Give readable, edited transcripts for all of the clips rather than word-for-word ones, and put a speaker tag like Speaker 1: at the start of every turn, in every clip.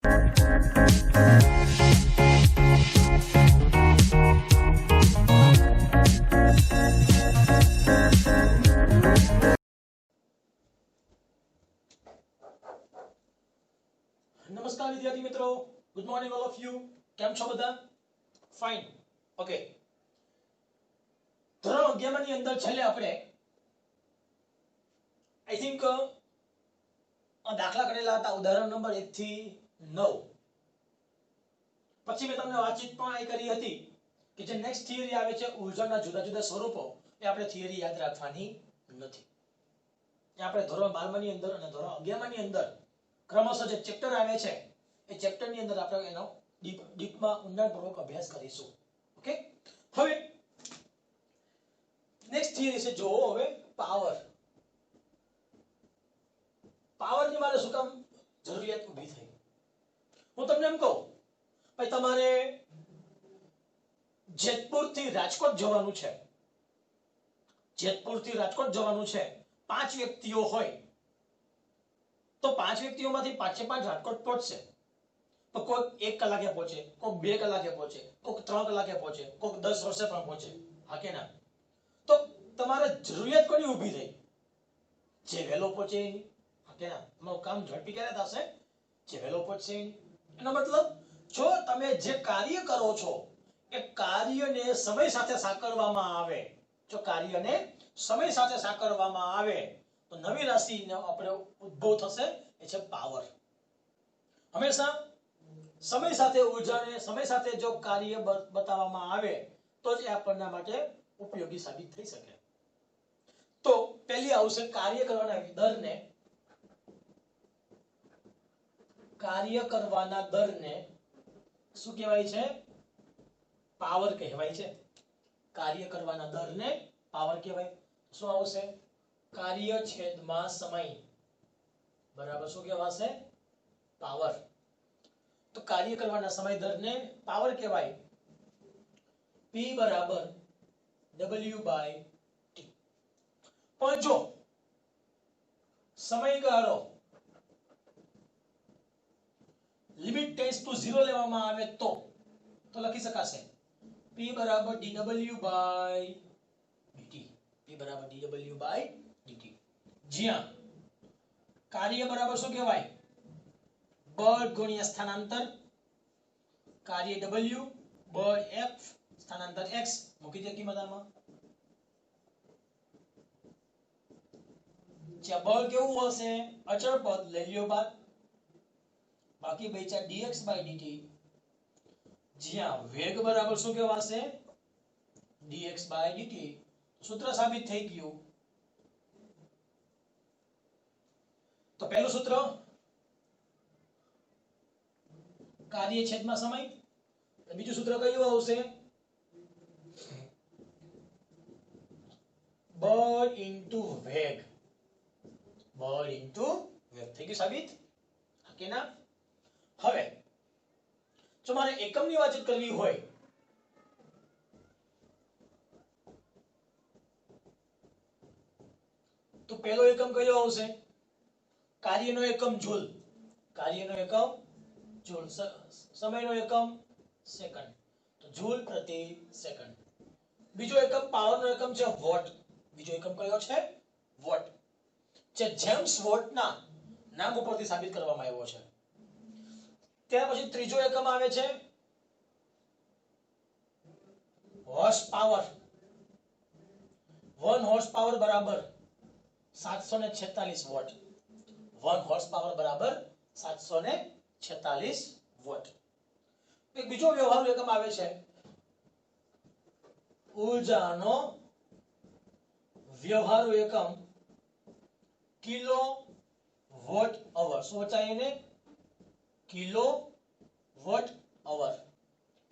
Speaker 1: નમસ્કાર વિદ્યાર્થી મિત્રો, good morning all of you. કેમ છો બધા? ફાઇન. ઓકે. ધોરણ 11 ની અંદર છેલ્લે આપણે આઈ થિંક દાખલા કરેલા હતા ઉદાહરણ નંબર 1 થી 9. પછી મેં તમને વાતચીત પણ એ કરી હતી કે જે નેક્સ્ટ થિયરી આવે છે ઉર્જાના જુદા જુદા સ્વરૂપો, એ આપણે થિયરી યાદ રાખવાની નથી. એ આપણે ધોરણ 12 ની અંદર અને ધોરણ 11 ની અંદર ક્રમશઃ જે ચેપ્ટર આવે છે એ ચેપ્ટર ની અંદર આપણે એનો ડીપમાં ઊંડાણપૂર્વક અભ્યાસ કરીશું. ઓકે. હવે નેક્સ્ટ થિયરી છે, જો હવે પાવર. પાવરની મારે શું કામ જરૂરિયાત ઊભી થઈ? હું તમને એમ કહું, ભાઈ તમારે જેતપુર થી રાજકોટ જવાનું છે. જેતપુર થી રાજકોટ જવાનું છે. 5 વ્યક્તિઓ હોય તો 5 વ્યક્તિઓમાંથી 5 રાજકોટ પહોંચશે. તો કોઈ 1 કલાકે પહોંચે, કોઈ 2 કલાકે પહોંચે, કોઈ 3 કલાકે પહોંચે, કોઈ 10 વર્ષે પણ પહોંચે. હા કે ના? તો તમારે જરૂરિયાત કોની ઊભી થઈ? જે વહેલો પહોંચે એની. હા કે ના? તમારું કામ ઝડપી ક્યારે થશે? જે વહેલો પહોંચશે એની. એનો મતલબ જો તમે જે કાર્ય કરો છો એ કાર્યને સમય સાથે સાંકળવામાં આવે, જો કાર્યને સમય સાથે સાંકળવામાં આવે તો નવી રાશિનો આપણે ઉદ્ભવ થશે, એ છે પાવર. હંમેશા સમય સાથે ઉર્જાને સમય સાથે જો કાર્ય બતાવવામાં આવે તો જ આપણના માટે ઉપયોગી સાબિત થઈ શકે. તો પહેલી આવશે કાર્ય કરવાના દરને શું કહેવાય છે? પાવર કહેવાય છે. કાર્ય કરવાના દરને પાવર કહેવાય. શું આવશે? કાર્ય છેદમાં સમય બરાબર શું કહેવાશે? પાવર. તો કાર્ય કરવાના સમય દરને પાવર કહેવાય. P બરાબર W/T. પણ જો સમયગાળો લિમિટ ટેન્ડ્સ ટુ 0 લેવામાં આવે તો લખી શકાશે P બરાબર dW/dt. P બરાબર dW/dt. જ્યાં કાર્ય બરાબર શું કહેવાય? બળ ગુણ્યા સ્થાનાંતર. કાર્ય W, બળ F, સ્થાનાંતર x. મૂકી દે કિંમત આમાં. જ્યાં બળ કેવું હશે? અચળ પદ લઈ લ્યો બાદ. બાકી બચ્યા dx/dt. જ્યાં વેગ બરાબર શું કહેવાશે? dx/dt. સૂત્ર સાબિત થઈ ગયું. તો પહેલું સૂત્ર કાર્ય છેદમાં સમય. બીજું સૂત્ર કયું આવશે? બળ ઇન્ટુ વેગ. બળ ઇન્ટુ વેગ. થઈ ગયું સાબિત? હા કે ના? હવે જો મારે એકમની વાતચીત કરવી હોય તો પહેલો એકમ કયો આવશે? કાર્યનો એકમ જૂલ. કાર્યનો એકમ જૂલ. સમયનો એકમ સેકન્ડ. તો જૂલ પ્રતિ સેકન્ડ. બીજો એકમ પાવરનો એકમ છે વોટ. બીજો એકમ કયો છે? વોટ. જે જેમ્સ વોટના નામ ઉપરથી સાબિત કરવામાં આવ્યો છે. ત્યાર પછી ત્રીજો એકમ આવે છે હોર્સ પાવર. 1 હોર્સ પાવર બરાબર 746 વોટ. 1 હોર્સ પાવર બરાબર 746 વોટ. એક બીજો વ્યવહારુ એકમ આવે છે ઉર્જાનો વ્યવહારુ એકમ કિલો વોટ અવર. શું વચાય એને? Kilo watt hour.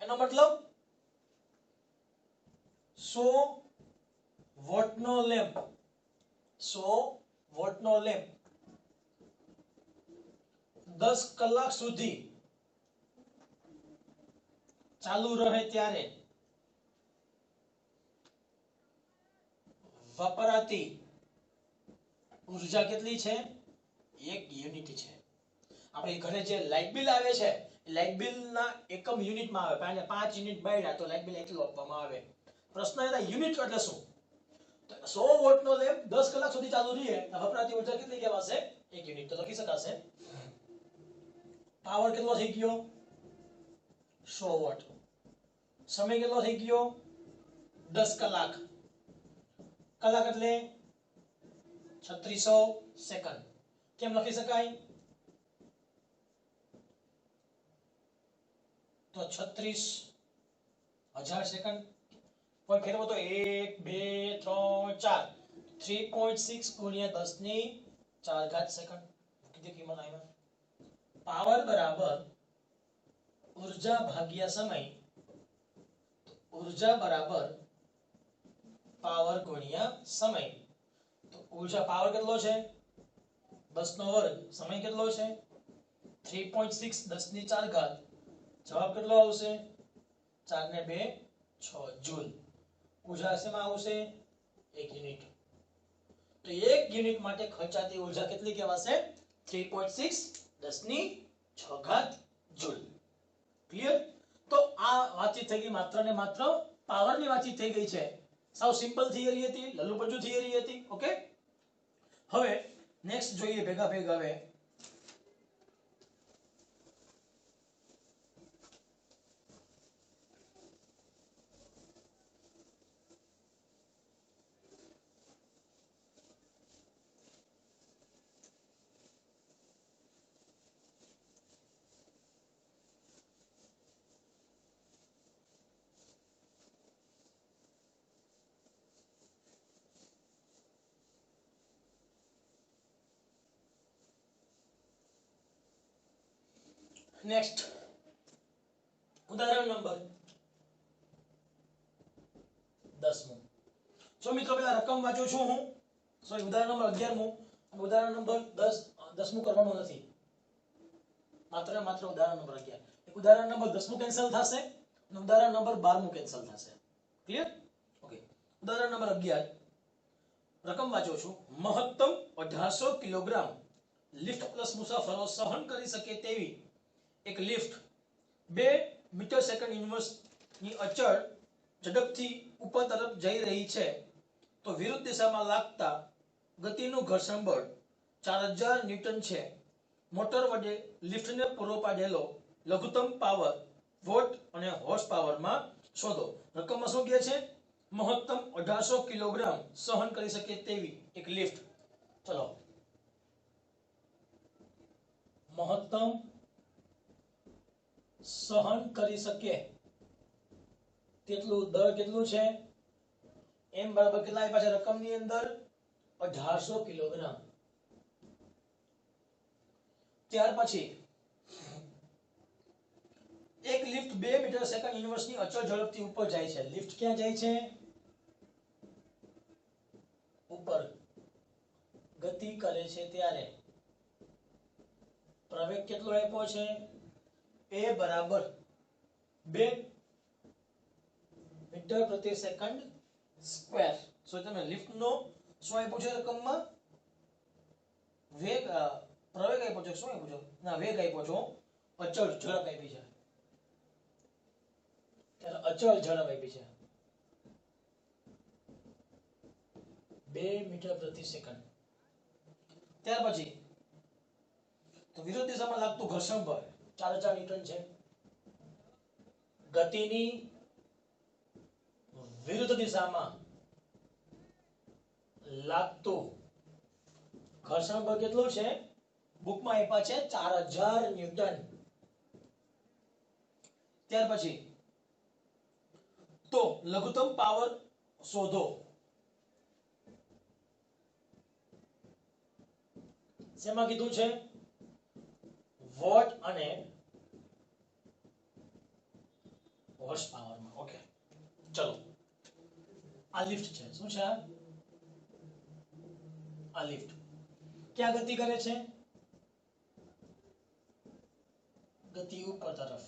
Speaker 1: એનો મતલબ 100 વોટનો લેમ્પ. 100 વોટનો લેમ્પ 10 કલાક સુધી ચાલુ રહે ત્યારે વપરાતી ઉર્જા કેટલી છે? 1 યુનિટ છે. આપણે ઘરે જે લાઇટ બિલ આવે છે, લાઇટ બિલના એકમ યુનિટમાં આવે, અને 5 યુનિટ બાયડા તો લાઇટ બિલ એટલું આપવામાં આવે. પ્રશ્ન એ યુનિટ એટલે શું? તો 100 વોટનો લેમ્પ 10 કલાક સુધી ચાલુ રહે તો વપરાતી ઉર્જા કેટલી કહેવાશે? 1 યુનિટ. તો લખી શકાશે પાવર કેટલો થઈ ગયો? 100 વોટ. સમય કેટલો થઈ ગયો? 10 કલાક. કલાક એટલે 3600 સેકન્ડ. કેમ લખી શકાય? તો 36,000 સેકન્ડ. કોઈ ફેરવો તો 1 2 3 4 3.6 ગુણ્યા 10 ની 4 ઘાત સેકન્ડ. કેટલી કિંમત આવી? પાવર બરાબર ઉર્જા ભાગ્યા સમય. ઉર્જા બરાબર પાવર ગુણ્યા સમય. તો ઉર્જા પાવર કેટલો છે? 10 નો વર્ગ. સમય કેટલો છે? 3.6 10 ની 4 ઘાત. જવાબ કેટલો આવશે? 4 ને 2 6 જૂલ. ઉર્જા શેમાં આવશે? 1 યુનિટ. તો 1 યુનિટ માટે ખર્ચાતી ઉર્જા કેટલી કહેવાશે? 3.6 10 ની 6 ઘાત જૂલ. ક્લિયર? તો આ વાતચીત થઈ ગઈ માત્ર ને માત્ર પાવરની વાતચીત થઈ ગઈ છે. સાવ સિમ્પલ થિયરી હતી, લલ્લુપજ્જુ થિયરી હતી. ઓકે, હવે નેક્સ્ટ જોઈએ ભેગા ભેગા. હવે નેક્સ્ટ ઉદાહરણ નંબર 10. જો મિત્રો પેલા રકમ વાંચું છું હું, સોરી ઉદાહરણ નંબર 11 અને ઉદાહરણ નંબર 10 કરવાનું નથી, માત્ર ને માત્ર ઉદાહરણ નંબર 11. એક ઉદાહરણ નંબર 10 કેન્સલ થશે અને ઉદાહરણ નંબર 12 કેન્સલ થશે. ક્લિયર? ઓકે, ઉદાહરણ નંબર 11 રકમ વાંચું છું. મહત્તમ 1800 કિલોગ્રામ લિફ્ટ પ્લસ મુસાફરો સહન કરી શકે તેવી એક લિફ્ટ 2 મીટર સેકન્ડ ઇન્વર્સ ની અચળ ઝડપથી ઉપર તરફ જઈ રહી છે તો વિરુદ્ધ દિશામાં લાગતા ગતિનું ઘર્ષણ બળ 4000 ન્યૂટન છે. મોટર વડે લિફ્ટને પૂરો પાડેલો લઘુત્તમ પાવર વોટ અને હોર્સ પાવરમાં શોધો. રકમમાં શું કહે છે? મહત્તમ 1800 કિલોગ્રામ સહન કરી શકે તેવી એક લિફ્ટ. ચલો, મહત્તમ સહન કરી શકે તેટલું દળ કેટલું છે? m બરાબર કેટલા આપ્યા છે રકમની અંદર? 1800 કિલોગ્રામ. ત્યાર પછી એક લિફ્ટ 2 મીટર સેકન્ડ ઇન્વર્સ ની અચળ ઝડપથી ઉપર જાય છે. લિફ્ટ ક્યાં જાય છે? ઉપર ગતિ કરે છે ત્યારે પ્રવેગ કેટલો આપ્યો છે? a બરાબર 2 મીટર પ્રતિ સેકન્ડ સ્ક્વેર. સો તમે લિફ્ટ નો શું આપ્યો છે રકમમાં? વેગ, પ્રવેગ આપ્યો છે. શું આપ્યો છે? ના, વેગ આપ્યો છો. અચળ ઝડપ આપી છે. ત્યારે અચળ ઝડપ આપી છે 2 મીટર પ્રતિ સેકન્ડ. ત્યાર પછી તો વિરુદ્ધ દિશામાં લાગતું ઘર્ષણ બળ 4000 ન્યૂટન છે. ગતિની વિરુદ્ધ દિશામાં લાગતું ઘર્ષણ બળ કેટલું છે? બુકમાં આપ્યા છે 4000 ન્યૂટન. ત્યાર પછી તો લઘુત્તમ પાવર શોધો. શેમાં કીધું છે? વોટ અને હોર્સ પાવરમાં. ઓકે, ચલો, આ લિફ્ટ છે. શું છે આ લિફ્ટ? ક્યાં ગતિ કરે છે? ગતિ ઉપર તરફ.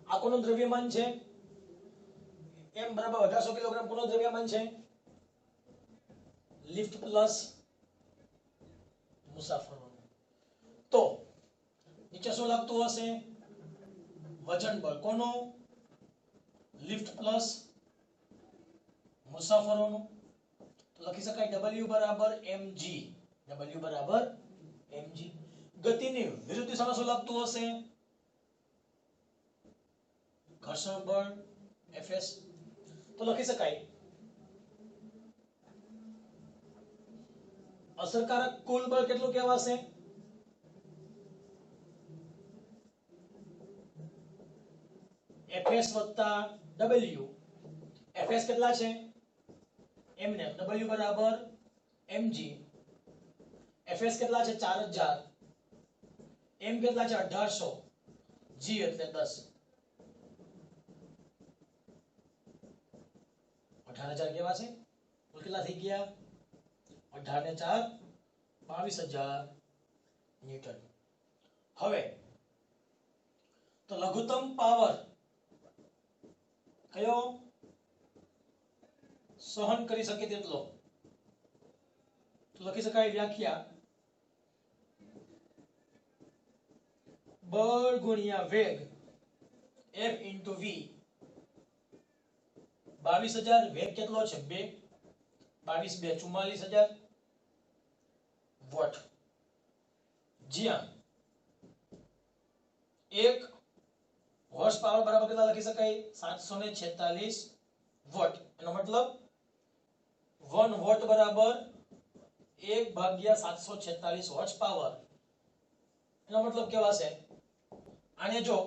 Speaker 1: આ કોનું દ્રવ્યમાન છે? m બરાબર 1800 કિલોગ્રામ કોનું દ્રવ્યમાન છે? લિફ્ટ પ્લસ મુસાફરો. તો નીચે શું લાગતું હશે? વજન બળ કોનું? લિફ્ટ પ્લસ મુસાફરોનું. તો લખી શકાય W બરાબર mg. W બરાબર mg. ગતિની વિરુદ્ધ દિશામાં શું લાગતું હશે? ઘર્ષણ બળ Fs. તો લખી શકાય અસરકારક કુલ બળ કેટલું કહેવાશે? Fs વત્તા W. Fs કેટલા છે? mne. W બરાબર mg. Fs કેટલા છે? 4000. m કેટલા છે? 1800. g એટલે 10. 18000 કેવા છે? કુલ કેટલા થઈ ગયા? 18 ને 4 22000 ન્યૂટન. હવે તો લઘુત્તમ પાવર કયો? સહન કરી શકે તેટલો. તો લખી શકાય વ્યાખ્યા બળ ગુણ્યા વેગ F * v. 22000 વેગ કેટલો છે? 2. 22 2 44000 વોટ. જ્યાં 1 હોર્સ પાવર બરાબર કેટલા લખી શકાય? 746 વોટ. એનો મતલબ 1 વોટ બરાબર 1/746 હોર્સ પાવર. એનો મતલબ કેવા છે? આને જો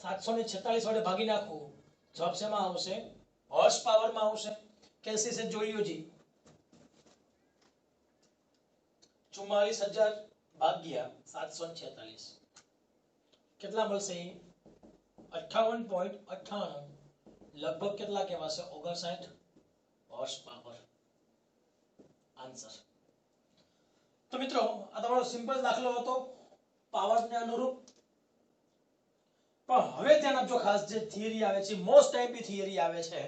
Speaker 1: 746 વડે ભાગી નાખવું, જવાબ શેમાં આવશે? હોર્સ પાવર માં આવશે. કેલ્સી સે જોઈ લો જી. 44000 ભાગ્યા 746 કેટલા મળશે? 58.98. લગભગ કેટલા કહેવાશે? 59 હોર્સ પાવર. આન્સર. તો મિત્રો આ તમારો સિમ્પલ દાખલો હતો પાવરને અનુરૂપ. પણ હવે ધ્યાન આપજો, ખાસ જે થિયરી આવે છે, મોસ્ટ આઈપી થિયરી આવે છે,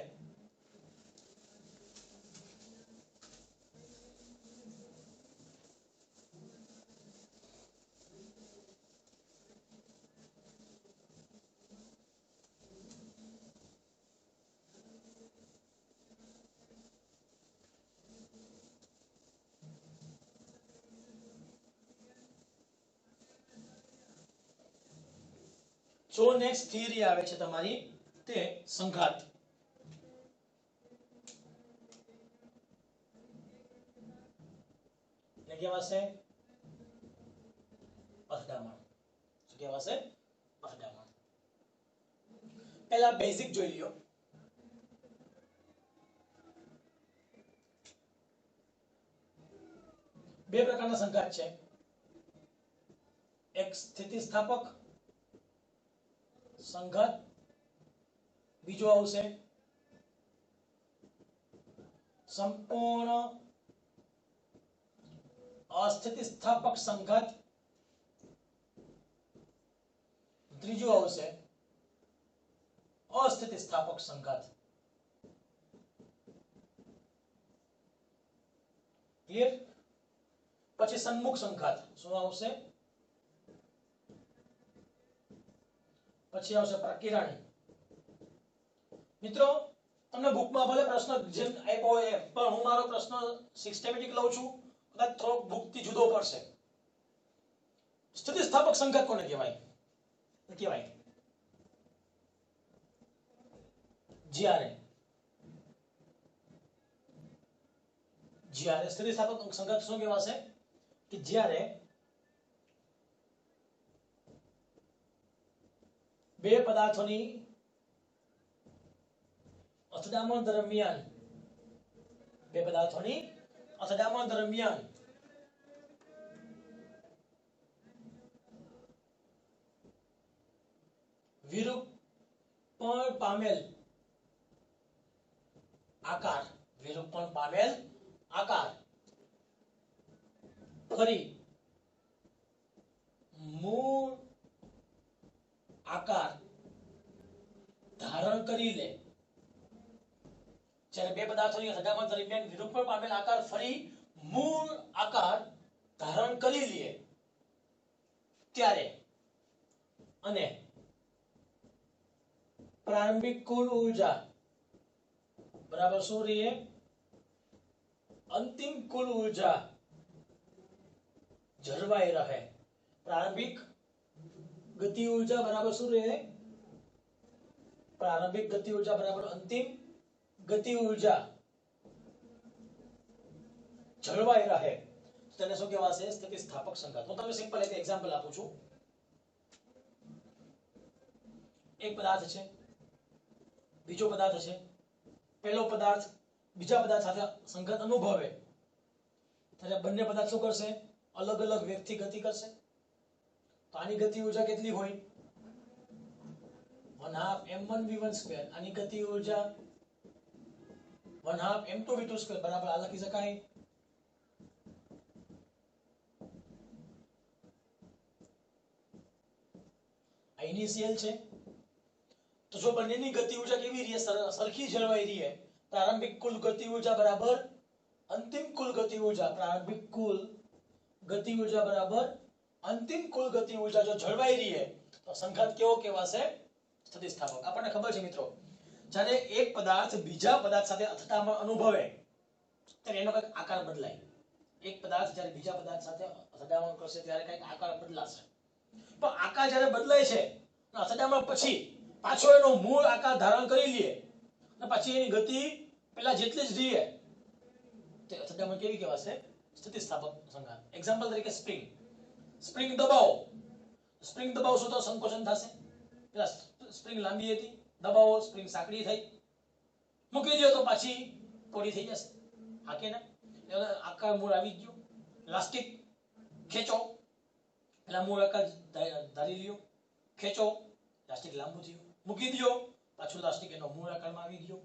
Speaker 1: જો નેક્સ્ટ થિયરી આવે છે તમારી તે સંઘાત. ને કહેવાશે અથડામણ. શું કહેવાશે? અથડામણ. પહેલા બેઝિક જોઈ લ્યો. બે પ્રકારના સંઘાત છે. એક સ્થિતિસ્થાપક સંઘાત, બીજો આવશે સંપૂર્ણ અસ્થિતિસ્થાપક સંઘાત, ત્રીજો આવશે અસ્થિતિસ્થાપક સંઘાત. ક્લિયર? પછી સન્મુખ સંઘાત. શું આવશે? પછી આવશે પ્રકિરણ. મિત્રો તમને બુકમાં ભલે પ્રશ્ન જેમ આપ્યો હોય પણ હું મારો પ્રશ્ન સિસ્ટેમેટિક લઉં છું, કદાચ થોડો બુકથી જુદો પડશે. સ્થિતિસ્થાપક સંઘાત કોને કહેવાય? જ્યારે સ્થિતિસ્થાપક સંઘાત શું કહેવાશે? કે જ્યારે બે પદાર્થોની અથડામણ દરમિયાન વિરૂપણ પામેલ આકાર ફરી મૂળ આકાર ધારણ કરી લે. જ્યારે બે પદાર્થોની અથડામણ દરમિયાન વિરૂપણ પામેલ આકાર ફરી મૂળ આકાર ધારણ કરી લે ત્યારે અને પ્રારંભિક કુલ ઉર્જા બરાબર શું રહે? અંતિમ કુલ ઉર્જા જળવાઈ રહે. પ્રારંભિક ગતિ ઉર્જા બરાબર શું રહે? પ્રારંભિક ગતિ ઉર્જા બરાબર અંતિમ ગતિ ઉર્જા જળવાઈ રહે. તેને શું કહેવાશે? સ્થિતિસ્થાપક સંઘાત. હું તમને સિમ્પલ એક એક્ઝામ્પલ આપું છું. એક પદાર્થ છે, બીજો પદાર્થ છે. પહેલો પદાર્થ બીજા પદાર્થ સાથે સંઘાત અનુભવે ત્યારે બંને પદાર્થ શું કરશે? અલગ અલગ વેગથી ગતિ કરશે. તો આની ગતિ ઉર્જા કેટલી હોય? 1/2 m1v1 આની ગતિ ઉર્જા 1/2 m2v2 બરાબર આ લખી શકાય. આ ઇનિશિયલ છે. તો જો બંનેની ગતિ ઉર્જા કેવી રહે? સરખી જળવાઈ રહે. પ્રારંભિક કુલ ગતિ ઉર્જા બરાબર અંતિમ કુલ ગતિ ઉર્જા. પ્રારંભિક કુલ ગતિ ઉર્જા બરાબર અંતિમ કુલ ગતિ ઉર્જા જો જળવાઈ રહે તો સંઘાત કેવો કહેવાશે? સ્થિતિસ્થાપક. આપણને ખબર છે મિત્રો, જ્યારે એક પદાર્થ બીજા પદાર્થ સાથે અથડામણ અનુભવે ત્યારે એનો કંઈક આકાર બદલાય. એક પદાર્થ જ્યારે બીજા પદાર્થ સાથે અથડામણ કરશે ત્યારે કંઈક આકાર બદલાશે. પણ આકાર જ્યારે બદલાય છે અથડામણ પછી પાછો એનો મૂળ આકાર ધારણ કરી લે અને પછી એની ગતિ પેલા જેટલી જ રહે તે અથડામણ કેવી કહેવાશે? સ્થિતિસ્થાપક સંઘાત. એક્ઝામ્પલ તરીકે સ્પ્રિંગ. સ્પ્રિંગ દબાવો, સ્પ્રિંગ દબાવશો તો સંકોચન થશે. પેલા સ્પ્રિંગ લાંબી હતી, દબાવો સ્પ્રિંગ સાંકડી થઈ, મૂકી દો તો પાછી પોડી થઈ જશે. હા કે ના? આકાર મૂળ આવી ગયો. લાસ્ટિક ખેંચો, પેલા મૂળ આકાર ધારી લ્યો, ખેંચો, લાસ્ટિક લાંબુ થયું, મૂકી દો, પાછું લાસ્ટિક એનો મૂળ આકારમાં આવી ગયો.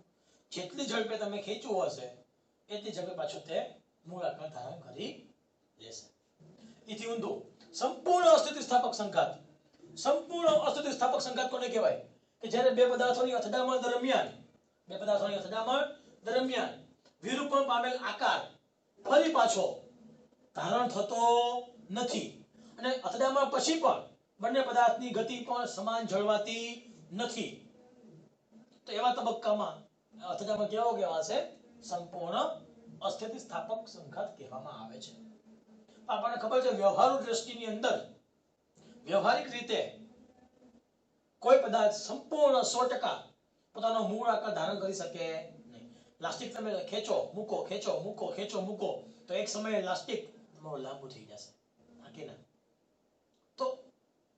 Speaker 1: જેટલી ઝડપે તમે ખેંચવું હશે એટલી ઝડપે પાછું તે મૂળ આકાર ધારણ કરી લેશે. એથી ઊંધું સંપૂર્ણ અસ્થિતિસ્થાપક સંઘાત. સંપૂર્ણ અસ્થિતિસ્થાપક સંઘાત કોને કહેવાય? કે જ્યારે બે પદાર્થોની અથડામણ દરમિયાન વિરૂપણ પામેલ આકાર ફરી પાછો ધારણ થતો નથી અને અથડામણ પછી પણ બંને પદાર્થની ગતિ પણ સમાન જળવાતી નથી. તો એવા તબક્કામાં અથડામણ કેવો કહેવાશે? સંપૂર્ણ અસ્થિતિસ્થાપક સંઘાત કહેવામાં આવે છે. આપણને ખબર છે વ્યવહારુ દ્રષ્ટિની અંદર વ્યવહારિક રીતે કોઈ પદાર્થ સંપૂર્ણ 100% પોતાનો મૂળ આકાર ધારણ કરી શકે નહીં. લાસ્ટિક તમે ખેંચો મૂકો, ખેંચો મૂકો, ખેંચો મૂકો તો એક સમયે લાસ્ટિક તમારું લાંબુ થઈ જશે. હા કે ના? તો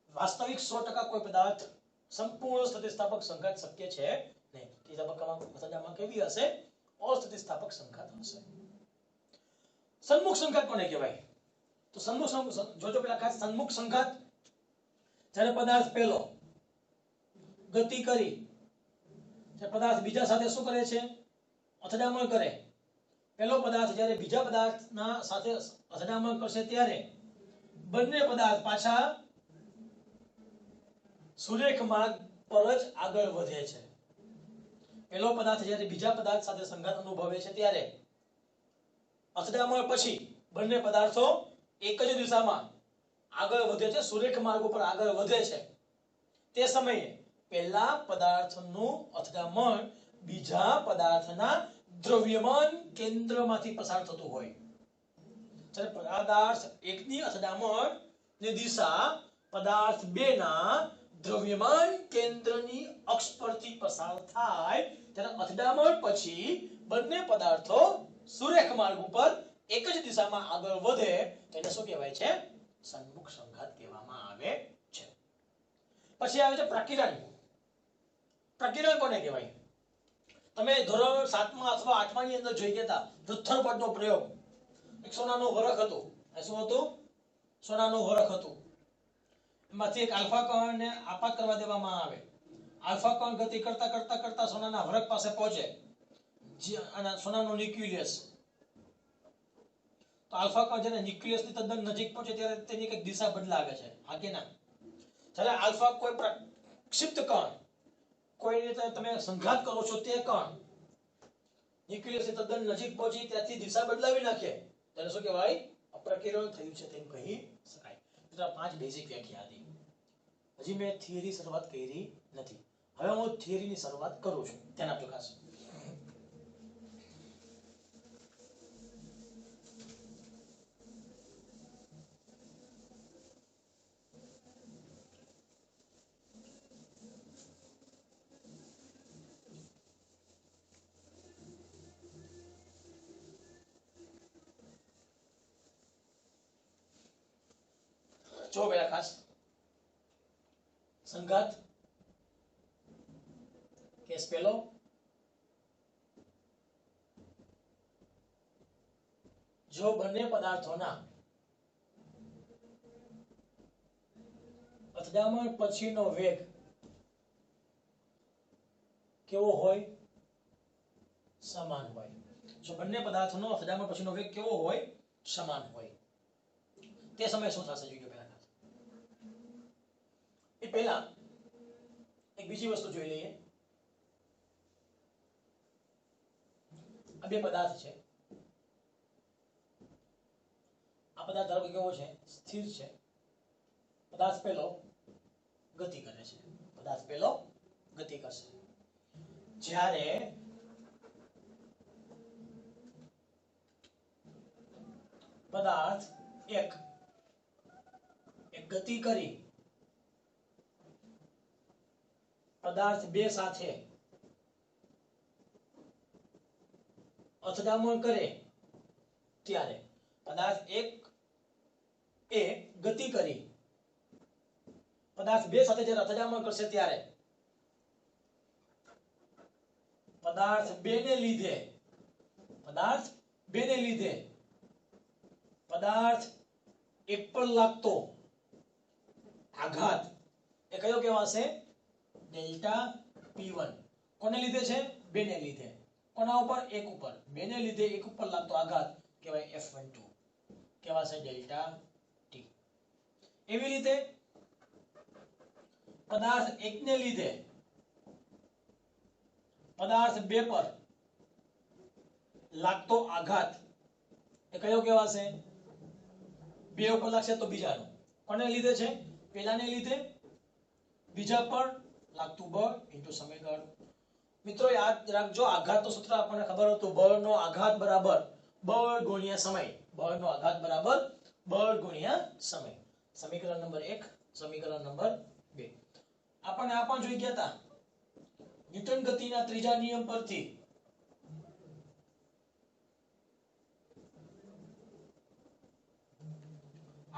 Speaker 1: વાસ્તવિક 100% કોઈ પદાર્થ સંપૂર્ણ સ્થિતિસ્થાપક સંઘાત શક્ય છે નહીં. તે તબક્કામાં અથડામણ કેવી હશે? અસ્થિતિસ્થાપક સંઘાત હશે. સન્મુખ સંઘાત કોને કહેવાય? તો જોજો પેલા ખાસ સન્મુખ સંઘાત જ્યારે પદાર્થ પહેલો ગતિ કરી પદાર્થ બીજા સાથે શું કરે છે? અથડામણ કરે. પહેલો પદાર્થ જ્યારે બીજા પદાર્થના સાથે અથડામણ કરશે ત્યારે બંને પદાર્થ પાછા સુરેખ માર્ગ પર જ આગળ વધે છે. પહેલો પદાર્થ જ્યારે બીજા પદાર્થ સાથે સંઘાત અનુભવે છે ત્યારે અથડામણ પછી બંને પદાર્થો એક જ દિશામાં આગળ વધે છે, સુરેખ માર્ગ ઉપર આગળ વધે છે. તે સમયે પહેલા પદાર્થનું અથડામણ બીજા પદાર્થના દ્રવ્યમાન કેન્દ્રમાંથી પસાર થતું હોય. જ્યારે પદાર્થ એકની અથડામણ ની દિશા પદાર્થ બેના દ્રવ્યમાન કેન્દ્રની અક્ષ પરથી પસાર થાય ત્યારે અથડામણ પછી બંને પદાર્થો સુરેખ માર્ગ ઉપર એક જ દિશામાં આગળ વધે તેને શું કહેવાય છે? સન્મુખ સંઘાત કહેવામાં આવે છે. પછી આવે છે પ્રકીર્ણન. પ્રકીર્ણન કોને કહેવાય? તમે ધોરણ 7માં અથવા 8માં ની અંદર જોઈ ગયા હતા પૃથ્થરપટનો પ્રયોગ. એક સોનાનું વરખ હતું. શું હતું? સોનાનું વરખ હતું. એમાંથી એક આલ્ફા કણને આપાત કરવા દેવામાં આવે. આલ્ફા કણ ગતિ કરતા કરતા કરતા સોનાના વરખ પાસે પહોંચે અને સોનાનું ન્યુક્લિયસ. તો આલ્ફા કણ જ્યારે ન્યુક્લિયસની તદ્દન નજીક પહોંચે ત્યારે તેની કંઈક દિશા બદલાવે છે. હા કે ના? જ્યારે આલ્ફા કોઈ પ્રક્ષિપ્ત કણ કોઈ રીતે તમે સંઘાત કરો છો તે કણ ન્યુક્લિયસની તદ્દન નજીક પહોંચી ત્યાંથી દિશા બદલાવી નાખે ત્યારે શું કહેવાય? અપ્રકીર્ણન થયું છે તેમ કહી શકાય. 5 બેઝિક વ્યાખ્યા હતી. હજી મેં થિયરી શરૂઆત કરી નથી. હવે હું થિયરીની શરૂઆત કરું છું. ધ્યાન આપજો ખાસ. જો પેલા ખાસ સંઘાત કેસ પેલો જો બંને પદાર્થોના અથડામણ પછીનો વેગ કેવો હોય? સમાન હોય. જો બંને પદાર્થોનો અથડામણ પછીનો વેગ કેવો હોય? સમાન હોય. તે સમયે શું થશે? જોજો પહેલા એ પહેલા એક બીજી વસ્તુ જોઈ લઈએ. આ બે પદાર્થ છે. આ પદાર્થ ધારો કે કેવો છે? સ્થિર છે. પદાર્થ પેલો ગતિ કરે છે. પદાર્થ પેલો ગતિ કરશે. જ્યારે પદાર્થ એક ગતિ કરી પદાર્થ બે સાથે અથડામણ કરે ત્યારે પદાર્થ એક એ ગતિ કરી પદાર્થ બે સાથે જ્યારે અથડામણ કરશે ત્યારે પદાર્થ બે ને લીધે પદાર્થ એક પર લાગતો આઘાત એ કયો કહેવાશે? Delta P1. કોને લીધે છે? બે ને લીધે. કોના ઉપર? એક ઉપર. બે ને લીધે એક ઉપર લાગતો આઘાત કહેવાય F12. કહેવાશે ડેલ્ટા T. એવી રીતે પદાર્થ એક ને લીધે પદાર્થ બે પર લાગતો આઘાત એ કયો કહેવાશે? બે ઉપર લાગશે તો બીજાનો. કોને લીધે છે? પેલાને લીધે બીજા પર લાગતું બળ ઇન્ટુ સમયગાળો. મિત્રો યાદ રાખજો, આઘાતનું સૂત્ર આપણને ખબર હતું. બળનો આઘાત બરાબર બળ ગુણ્યા સમય. બળનો આઘાત બરાબર બળ ગુણ્યા સમય. સમીકરણ નંબર 1, સમીકરણ નંબર 2. આપણને આ પણ જોઈ ગયા હતા ન્યૂટન ગતિના ત્રીજા નિયમ પરથી.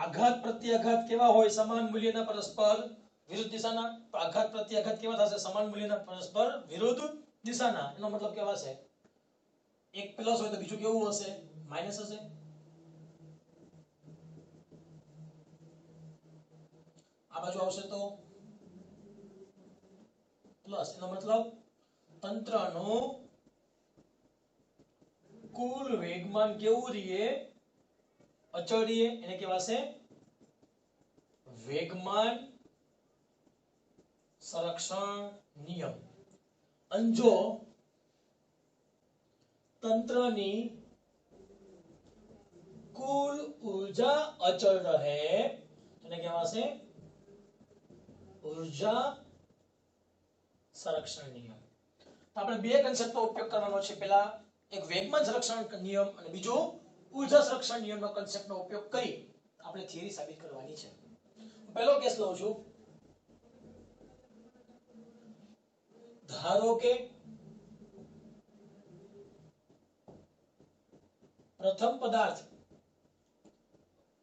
Speaker 1: આઘાત પ્રત્યાઘાત કેવા હોય? સમાન મૂલ્યના પરસ્પર વિરુદ્ધ દિશાના. તો આઘાત પ્રત્યાઘાત કેવા થશે? સમાન મૂલ્યના પરસ્પર વિરુદ્ધ દિશાના. એનો મતલબ કેવા છે? એક પ્લસ હોય તો બીજું કેવું હશે? માઈનસ હશે. આ બાજુ આવશે તો પ્લસ. એનો મતલબ તંત્રનું કુલ વેગમાન કેવું રહીએ? અચળ રહીએ. એને કહેવાશે વેગમાન સંરક્ષણ નિયમ. અને જો તંત્રની કુલ ઊર્જા અચળ રહે તેને કહેવાશે ઊર્જા સંરક્ષણ નિયમ. તો આપણે બે કન્સેપ્ટનો ઉપયોગ કરવાનો છે. પહેલા એક વેગમાન સંરક્ષણ નિયમ અને બીજો ઊર્જા સંરક્ષણ નિયમનો કન્સેપ્ટનો ઉપયોગ કરી આપણે થિયરી સાબિત કરવાની છે. પહેલો કેસ લઉં છું. ધારો કે પ્રથમ પદાર્થ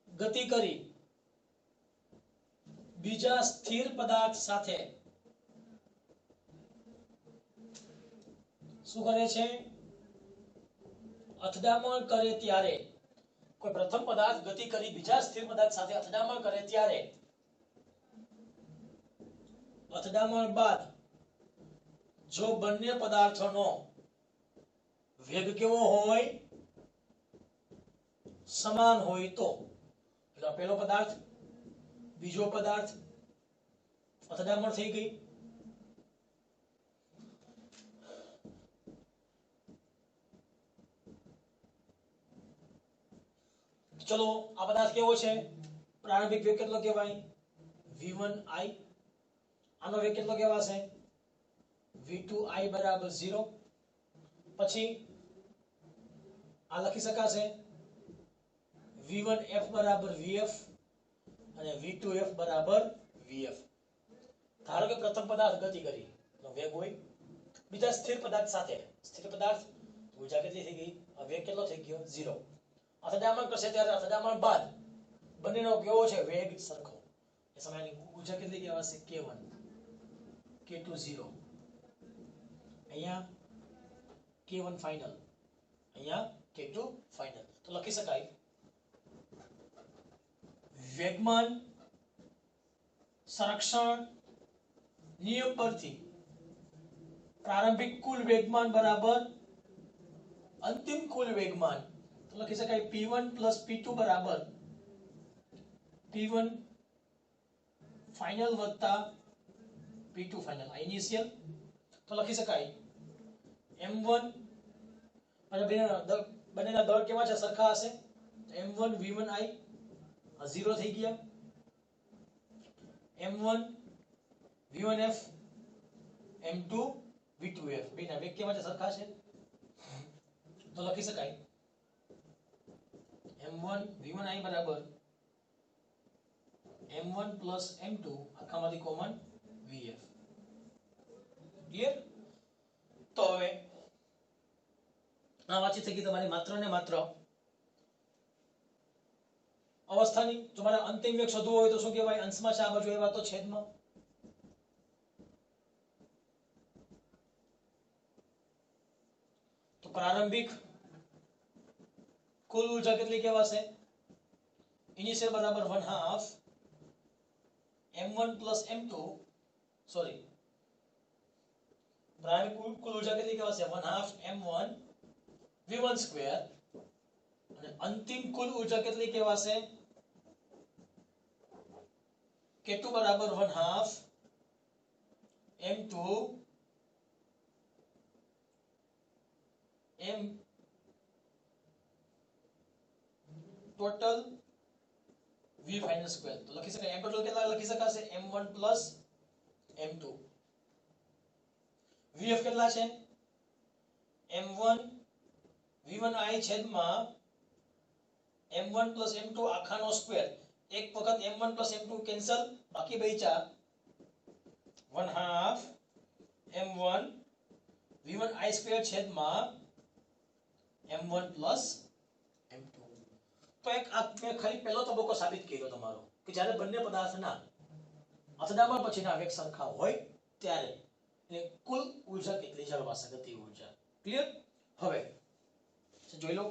Speaker 1: ગતિ કરી બીજા સ્થિર પદાર્થ સાથે શું કરે છે? અથડામણ કરે ત્યારે કોઈ પ્રથમ પદાર્થ ગતિ કરી બીજા સ્થિર પદાર્થ સાથે અથડામણ કરે ત્યારે અથડામણ બાદ જો બંને પદાર્થોનો વેગ કેવો હોય? સમાન હોય તો. એટલે પહેલો પદાર્થ બીજો પદાર્થ અથડામણ થઈ ગઈ. ચલો આ પદાર્થ કેવો છે? પ્રારંભિક વેગ કેટલો કહેવાય v1i આનો વેગ કેટલો કહેવાશે v2i બરાબર 0 પછી આ લખી શકાશે v1f બરાબર vf અને v2f બરાબર vf ધારો કે પ્રથમ પદાર્થ ગતિ કરી તો વેગ હોય બીજા સ્થિર પદાર્થ સાથે સ્થિર પદાર્થ ઊર્જા કેટલી થઈ ગઈ વેગ કેટલો થઈ ગયો 0 અથડામણ કરશે ત્યારે અથડામણ બાદ બંનેનો કેવો છે વેગ સરખો એ સમયની ઊર્જા કેટલી કહેવાશે k1 k2 0 અહીંયા k1 ફાઇનલ અહીંયા k2 ફાઇનલ તો લખી શકાય વેગમાન સંરક્ષણ નિયમ પરથી પ્રારંભિક કુલ વેગમાન બરાબર અંતિમ કુલ વેગમાન તો લખી શકાય p1 p2 બરાબર p1 ફાઇનલ વત્તા p2 ફાઇનલ આ ઇનિશિયલ તો લખી શકાય m1 અને બંનેના દર કેવા છે સરખા હશે m1 v1i આ 0 થઈ ગયા m1 v1f m2 v2f બેના વેગ કેવા છે સરખા છે તો લખી શકાય m1 v1i બરાબર m1 m2 આખામાંથી common vf clear તો હવે આ વાતચીત થઈ ગઈ તમારી માત્ર ને માત્ર અવસ્થાની તમારે અંતિમ વેગ શોધવો હોય તો શું કહેવાય અંશમાં છે આ બાજુ એવા તો છેદમાં તો પ્રારંભિક કુલ ઊર્જા કેટલી કહેવાશે ઇનિશિયલ બરાબર 1/2 m1 m2 સોરી પ્રારંભિક કુલ ઊર્જા કેટલી કહેવાશે 1/2 m1 v1 સ્ક્વેર અને અંતિમ કુલ ઊર્જા કેટલી કહેવાશે k2 બરાબર 1/2 m2 m total v final square તો લખી શકાય m ટોટલ કેટલા લખી શકાશે m1 m2 vf કેટલા છે m1 v1i છેદમાં m1 m2 આખાનો સ્ક્વેર એક વખત m1 m2 કેન્સલ બાકી બચ્યા 1/2 m1 v1i સ્ક્વેર છેદમાં m1 m2 તો એક આ મેં ખાલી પહેલો તબક્કો સાબિત કર્યો તમારો કે જ્યારે બંને પદાર્થના અથડામણ પછીના વેગ સરખા હોય ત્યારે એટલે કુલ ઊર્જા કેટલી જળવાશે ગતિ ઊર્જા ક્લિયર હવે જોઈ લો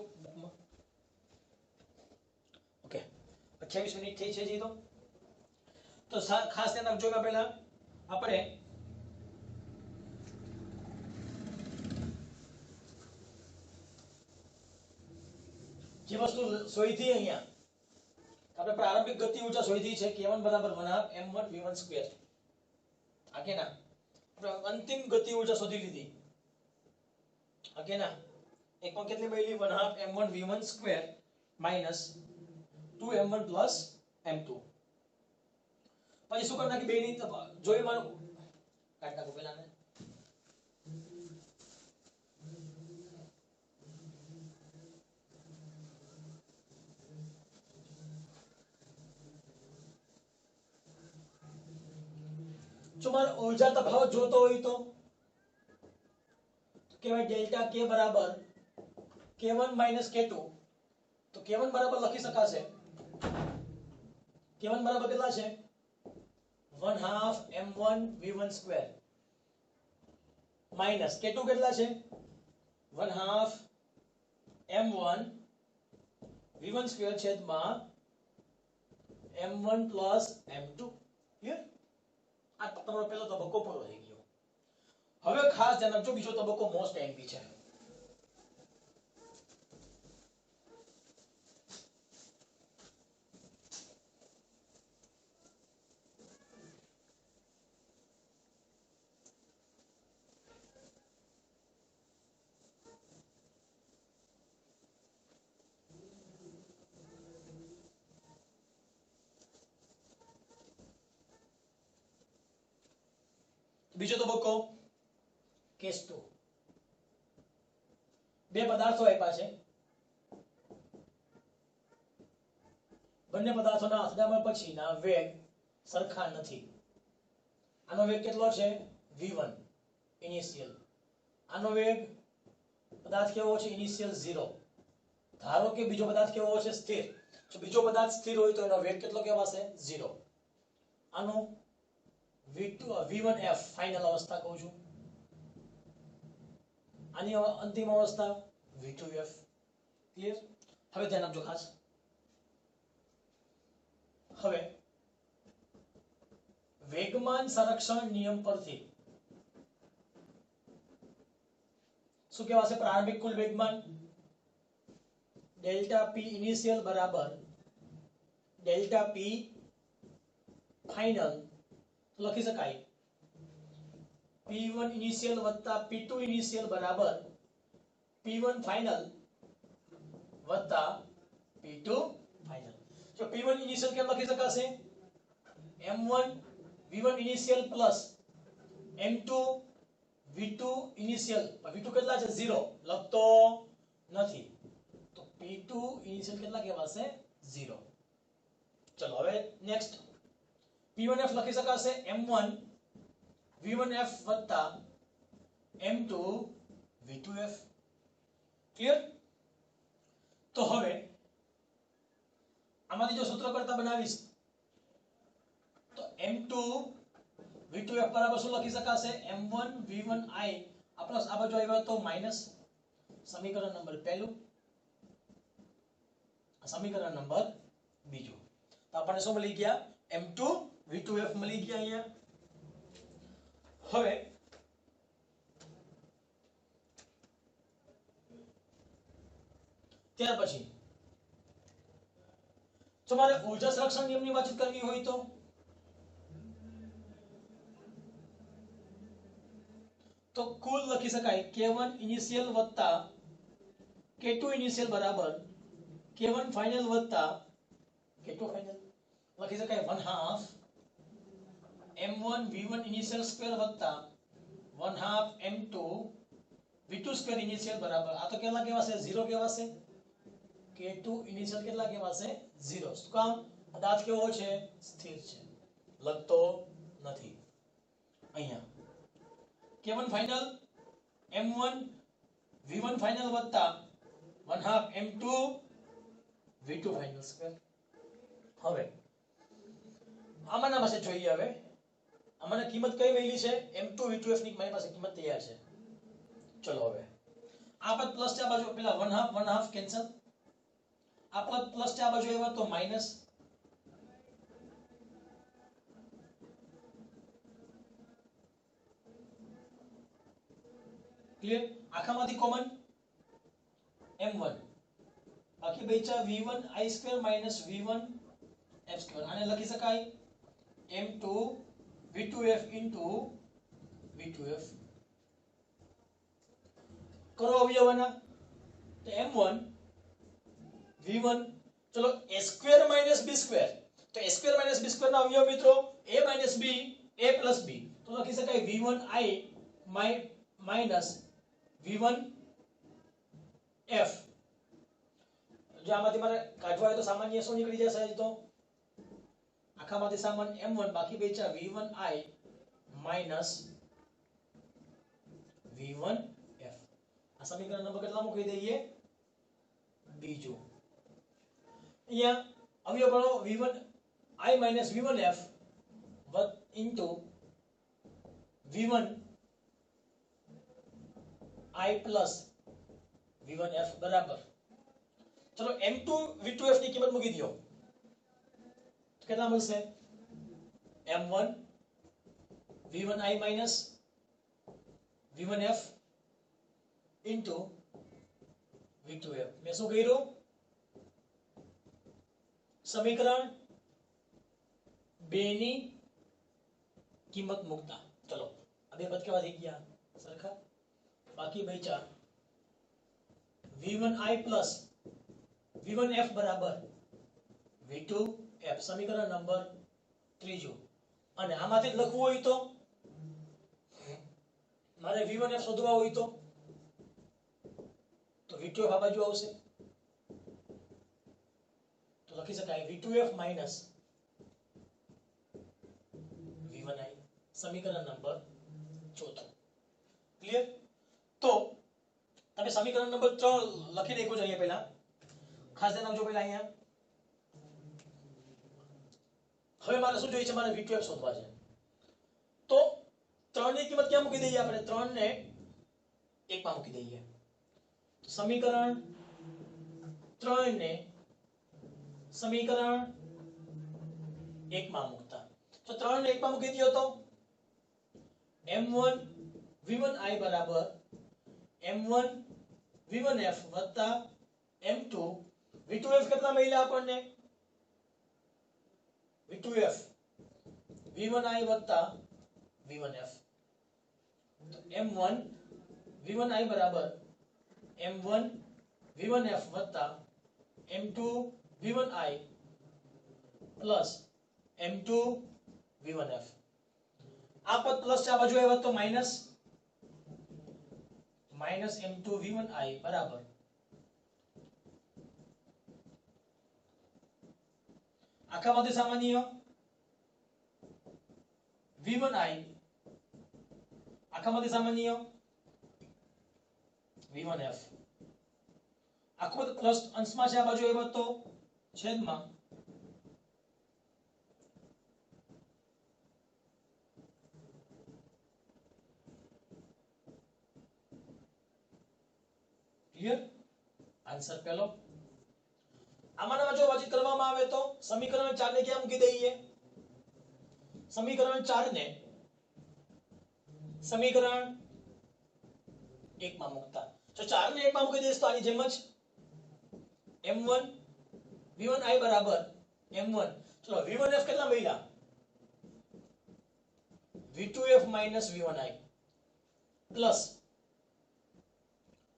Speaker 1: ઓકે 28 મિનિટ થઈ છે જી તો ખાસ ધ્યાન રાખજો કે પહેલા આપણે જે વસ્તુ શોધી અહીંયા આપણે પ્રારંભિક ગતિ ઊર્જા શોધી છે k1 બરાબર 1/2 m1 v1 સ્ક્વેર આ કે ના આપણે અંતિમ ગતિ ઊર્જા શોધી લીધી આ કે ના એક પણ કેટલી મળી 1/2 m1 v1 square minus 2m1 m2 પછી શું કરી નાખી બે ની જોઈ મારો કાઢ નાખો પેલા ને જો મારે ઊર્જા તફાવત જોતો હોય તો કહેવાય ડેલ્ટા k બરાબર k1 k2 તો k1 બરાબર લખી શકાશે k1 બરાબર કેટલા છે 1/2 m1 v1 square minus k2 કેટલા છે 1/2 m1 v1 સ્ક્વેર છેદમાં m1 m2 ક્લિયર આ તમારો પહેલો તબક્કો પૂરો થઈ ગયો હવે ખાસ ધ્યાન રાખજો બીજો તબક્કો મોસ્ટ એમ્પી છે બીજો તબક્કો કેસ 2. બે પદાર્થો આપ્યા છે, બંને પદાર્થોના અથડામણ પછીના વેગ સરખા નથી. આનો વેગ કેટલો છે? v1 initial. આનો વેગ પદાર્થ કેવો છે? ઇનિશિયલ 0. ધારો કે બીજો પદાર્થ કેવો છે? સ્થિર. જો બીજો પદાર્થ સ્થિર હોય તો એનો વેગ કેટલો કહેવાશે? 0. આનો v1f ફાઇનલ અવસ્થા કહું છું. આની અંતિમ અવસ્થા v2f. ક્લિયર? હવે ધ્યાન આપજો ખાસ. હવે વેગમાન સંરક્ષણ નિયમ પરથી શું કહેવાશે? પ્રારંભિક કુલ વેગમાન ડેલ્ટા p ઇનિશિયલ બરાબર ડેલ્ટા p ફાઇનલ. લખી શકાય p1 ઇનિશિયલ વત્તા p2 ઇનિશિયલ બરાબર p1 ફાઇનલ વત્તા p2 ફાઇનલ. જો p1 ઇનિશિયલ કેમ લખી શકાશે? m1 v1 initial plus m2 v2 initial. v2 કેટલા છે? 0 લખતો નથી, તો p2 ઇનિશિયલ કેટલા કહેવાશે? 0. ચલો હવે નેક્સ્ટ p1f લખી શકાશે m1 v1f વત્તા m2 v2f. ક્લિયર? તો હવે આમાંથી જો સૂત્ર કરતા બનાવીશ તો m2 v2f બરાબર શું લખી શકાશે? m1 v1i આ પ્લસ આ બાજુ આવ્યો તો માઈનસ. સમીકરણ નંબર પહેલું, સમીકરણ નંબર બીજું. તો આપણને શું મળી ગયા? m2 v2f મળી ગયા અહીંયા. હવે ત્યાર પછી તમારે ઊર્જા સંરક્ષણ નિયમની વાતચીત કરવી હોય તો કુલ લખી શકાય k1 ઇનિશિયલ વત્તા k2 ઇનિશિયલ બરાબર k1 ફાઇનલ વત્તા k2 ફાઇનલ. લખી શકાય 1/2 m1 v1 ઇનિશિયલ સ્ક્વેર વત્તા 1/2 m2 v2 સ્ક્વેર ઇનિશિયલ બરાબર આ તો કેટલા કહેવાશે? 0 કહેવાશે. k2 ઇનિશિયલ કેટલા કહેવાશે? 0. શું કામ? પદાર્થ કેવો છે? સ્થિર છે, લખતો નથી. અહીંયા k1 final m1 v1 final વત્તા 1/2 m2 v2 ફાઇનલ સ્ક્વેર. હવે આમાંના પાસે જોઈએ. હવે આમાંની કિંમત કઈ મળી છે? m2 v2f ની મારી પાસે કિંમત તૈયાર છે. ચલો હવે આ પદ પ્લસ છે, આ બાજુ પેલા 1/2 કેન્સલ. આ પદ પ્લસ છે, આ બાજુ આવ્યો તો માઈનસ. ક્લિયર? આખામાંથી કોમન m1 બાકી બચ્યા v1 i square minus v1 f square. આને લખી શકાય m2 v2f into v2f. કરો અવયવના તો m1 v1 ચલો a square minus b square. તો a square minus b square ના અવયવ મિત્રો a minus b a plus b. તો લખી શકાય v1 i minus v1 f. જો આમાંથી મારે કાઢવા હોય તો સામાન્ય શું નીકળી જશે? તો આખામાંથી સામાન્ય m1 બાકી બચ્યા v1 i minus v1 f. આ સમીકરણ નંબર કેટલા મૂકી દઈએ? બીજું. અહીંયા અવયવ ગણો v1 i minus v1 f into v1 i plus v1 f બરાબર. ચલો m2 v2f ની કિંમત મૂકી દો તો કેટલા મળશે? m1 v1 i minus v1 f into v2 f. મેં શું કર્યું? સમીકરણ 2 ની કિંમત મૂકતા. ચલો આ બે પદ કેવા થઈ ગયા? સરખા. બાકી બચ્યા v1 i plus v1 f બરાબર v2 f. સમીકરણ નંબર ત્રીજું. અને આમાંથી લખવું હોય તો મારે v1f શોધવા હોય તો v2f આ બાજુ આવશે તો લખી શકાય v2f માઈનસ v1i સમીકરણ નંબર 4 ક્લિયર તો તમે સમીકરણ નંબર 3 લખી દેખો છો અહીંયા પહેલા ખાસ ધ્યાન આપજો પહેલા અહીંયા હવે મારે શું જોઈએ છે મારે v2f શોધવા છે તો 3 ની કિંમત ક્યાં મૂકી દઈએ આપણે 3 ને 1 માં મૂકી દઈએ સમીકરણ 3 ને સમીકરણ 1 માં મૂકતા તો 3 ને 1 માં મૂકી દયો તો m1 v1i બરાબર m1 v1f વત્તા m2 v2f કેટલા મળ્યા આપણને v2f v1i વત્તા v1f તો m1 v1i બરાબર m1 v1f વત્તા m2 v1i plus m2 v1f આ પદ પ્લસ છે આ બાજુ આવ્યો તો માઈનસ m2 v1i બરાબર આખામાંથી સામાન્ય v1i આખામાંથી સામાન્ય v1f આખો પ્લસ અંશમાં છે આ બાજુ આવ્યો તો છેદમાં ક્લિયર આન્સર પહેલો આમાંના જો વાતચીત કરવામાં આવે તો સમીકરણ 4 ને ક્યાં મૂકી દઈએ સમીકરણ 4 ને સમીકરણ 1 માં મૂકતા જો 4 ને 1 માં મૂકી દઈશ તો આની જેમ જ m1 v1i બરાબર m1 ચલો v1f કેટલા મળ્યા v2f v1i plus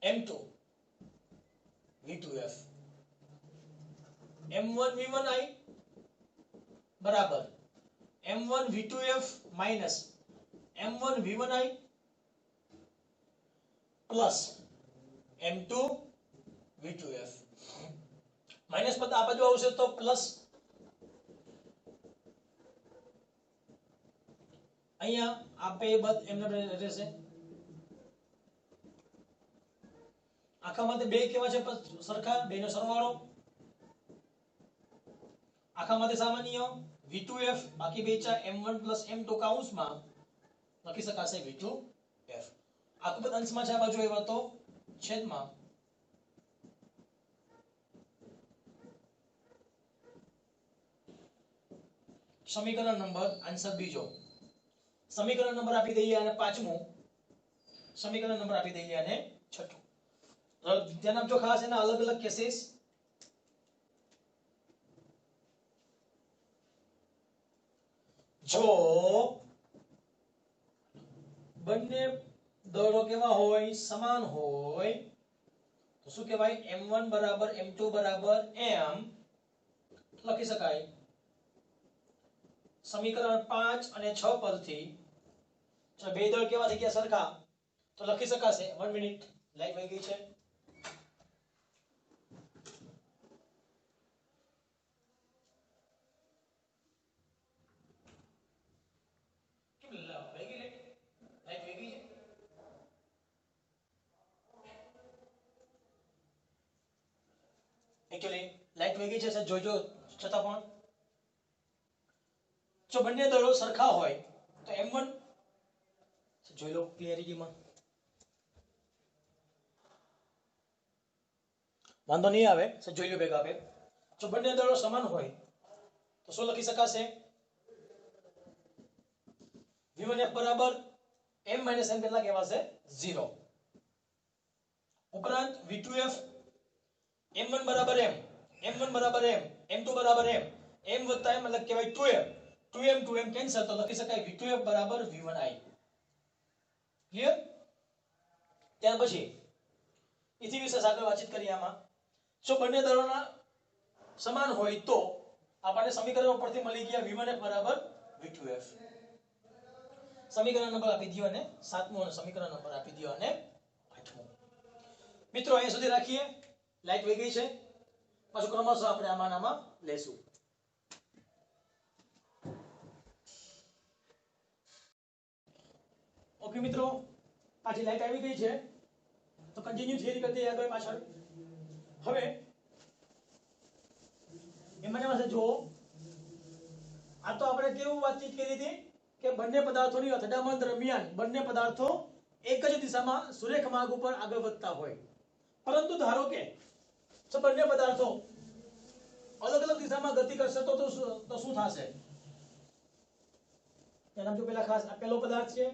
Speaker 1: m2 v2f m1 v1i બરાબર m1 v2f minus m1 v1i plus m2 v2f minus પદ આ બાજુ આવશે તો પ્લસ અહીંયા આ બે પદ એમને રહેશે આખામાંથી બે કેવા છે સરખા બેનો સરવાળો આખામાંથી સામાન્ય v2f બાકી બે છે m1 m2 કૌંસમાં લખી શકાશે v2f આખું પદ અંશમાં છે આ બાજુ આવ્યો તો છેદમાં સમીકરણ નંબર આન્સર બીજો સમીકરણ નંબર આપી દઈએ અને પાંચમું સમીકરણ નંબર આપી દઈએ અને છઠ્ઠું ધ્યાન આપજો ખાસ એના અલગ અલગ કેસીસ જો બંને દળો કેવા હોય સમાન હોય તો શું કહેવાય m1 બરાબર m2 બરાબર m લખી શકાય સમીકરણ 5 અને 6 પરથી જો બે દળ કેવા થઈ ગયા સરખા તો લખી શકાશે 1 મિનિટ લાઈટ વહી ગઈ છે એકચ્યુઅલી લાઈટ વહી ગઈ છે સર જોજો છતાં પણ જો બંને દળો સરખા હોય તો m1 જોઈ લો ક્લિયરિટીમાં વાંધો નહીં આવે સર જોઈ લો ભેગા આપે જો બંને દળો સમાન હોય તો શું લખી શકાશે v1f બરાબર m - n કેટલા કહેવાશે 0 ઉપરાંત v2f m1 બરાબર m m1 બરાબર m m2 બરાબર m m વત્તા m મતલબ કહેવાય 2m 2m કેન્સલ તો લખી શકાય v2f બરાબર v1i ક્લિયર ત્યાર પછી ઇથી વિશે આગળ વાતચીત કરીએ આમાં જો બંને દળોના સમાન હોય તો આપણને સમીકરણ પરથી મળી ગયા v1f બરાબર v2f સમીકરણ નંબર આપી દો અને 7મો અને સમીકરણ નંબર આપી દો અને 8મો. મિત્રો અહીંયા સુધી રાખીએ. લાઈટ વહી ગઈ છે, પાછું ક્રમશઃ આપણે આમાં લેશું. ઓકે મિત્રો, પાછી લાઈટ આવી ગઈ છે તો કન્ટિન્યુ થિયરી કરતી આગળ પાછળ. હવે એમાં જો આ તો આપણે કેવું વાતચીત કરી હતી કે બંને પદાર્થોની અથડામણ દરમિયાન બંને પદાર્થો એક જ દિશામાં સુરેખ માર્ગ ઉપર આગળ વધતા હોય, પરંતુ ધારો કે બંને પદાર્થો અલગ અલગ દિશામાં ગતિ કરશે તો શું થશે? એના જો પેલા ખાસ આ પહેલો પદાર્થ છે,